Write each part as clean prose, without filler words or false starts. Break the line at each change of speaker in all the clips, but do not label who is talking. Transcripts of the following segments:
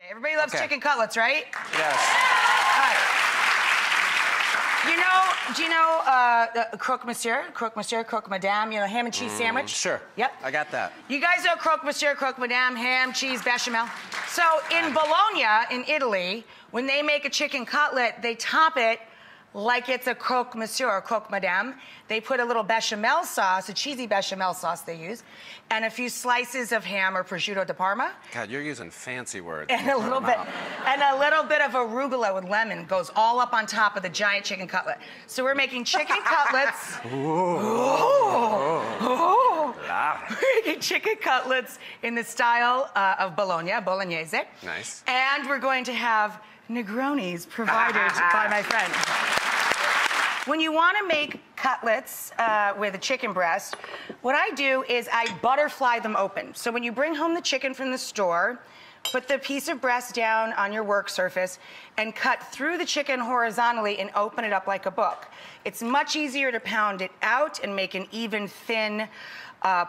Everybody loves chicken cutlets, right?
Yes.
All right. Do you know croque monsieur, croque madame, you know, ham and cheese sandwich?
Sure.
Yep.
I got that.
You guys know croque monsieur, croque madame, ham, cheese, bechamel? So in Bologna, in Italy, when they make a chicken cutlet, they top it like it's a croque monsieur or croque madame. They put a little bechamel sauce, a cheesy bechamel sauce they use, and a few slices of ham or prosciutto di Parma.
God, you're using fancy words.
And a little bit of arugula with lemon goes all up on top of the giant chicken cutlet. So we're making chicken cutlets. We're making chicken cutlets in the style of Bolognese.
Nice.
And we're going to have Negronis provided by my friend. When you want to make cutlets with a chicken breast, what I do is I butterfly them open. So when you bring home the chicken from the store, put the piece of breast down on your work surface and cut through the chicken horizontally and open it up like a book. It's much easier to pound it out and make an even thin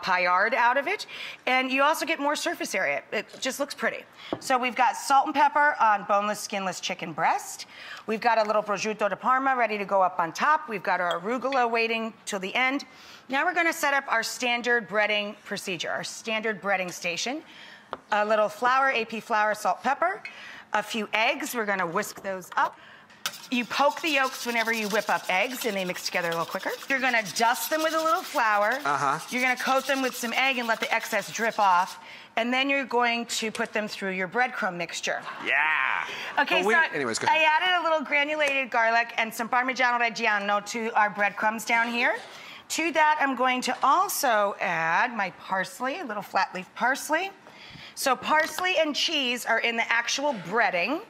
paillard out of it. And you also get more surface area. It just looks pretty. So we've got salt and pepper on boneless, skinless chicken breast. We've got a little prosciutto di Parma ready to go up on top. We've got our arugula waiting till the end. Now we're gonna set up our standard breading procedure, our standard breading station. A little flour, AP flour, salt, pepper, a few eggs. We're gonna whisk those up. You poke the yolks whenever you whip up eggs and they mix together a little quicker. You're gonna dust them with a little flour. You're gonna coat them with some egg and let the excess drip off. And then you're going to put them through your breadcrumb mixture.
Yeah.
Okay,
anyways, go ahead.
I added a little granulated garlic and some Parmigiano Reggiano to our breadcrumbs down here. To that, I'm going to also add my parsley, a little flat leaf parsley. So parsley and cheese are in the actual breading,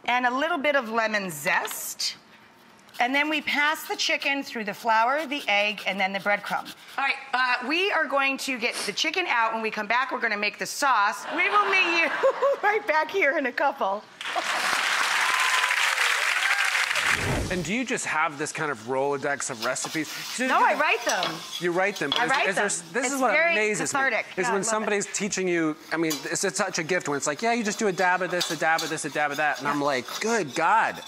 and a little bit of lemon zest. And then we pass the chicken through the flour, the egg, and then the breadcrumb. All right, we are going to get the chicken out. When we come back, we're gonna make the sauce. We will meet you right back here in a couple.
And do you just have this kind of Rolodex of recipes?
No, I write them.
You write them.
I write them.
This is what amazes me. Is when somebody's teaching you, I mean, it's such a gift when it's like, yeah, you just do a dab of this, a dab of this, a dab of that. And I'm like, good God,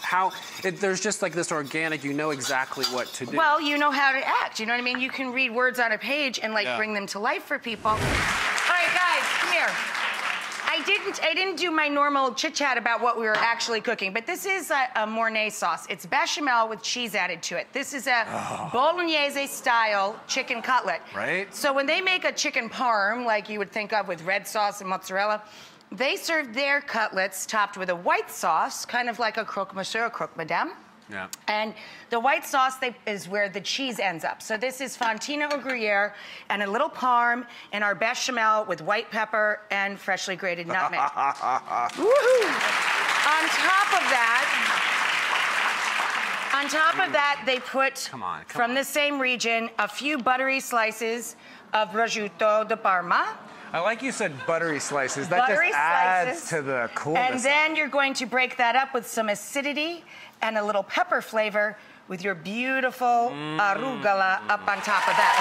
there's just like this organic, you know exactly what to do.
Well, you know how to act, you know what I mean? You can read words on a page and like bring them to life for people. All right, guys, come here. I didn't do my normal chit-chat about what we were actually cooking, but this is a Mornay sauce. It's bechamel with cheese added to it. This is a Bolognese-style chicken cutlet.
Right.
So when they make a chicken parm, like you would think of with red sauce and mozzarella, they serve their cutlets topped with a white sauce, kind of like a croque monsieur or croque madame.
Yeah.
And the white sauce is where the cheese ends up. So this is fontina au gruyere and a little parm and our bechamel with white pepper and freshly grated nutmeg. Woohoo! On top of that, they put, from the same region, a few buttery slices of prosciutto di Parma.
I like you said buttery slices. That just adds to the coolness.
And then you're going to break that up with some acidity and a little pepper flavor with your beautiful arugula up on top of that.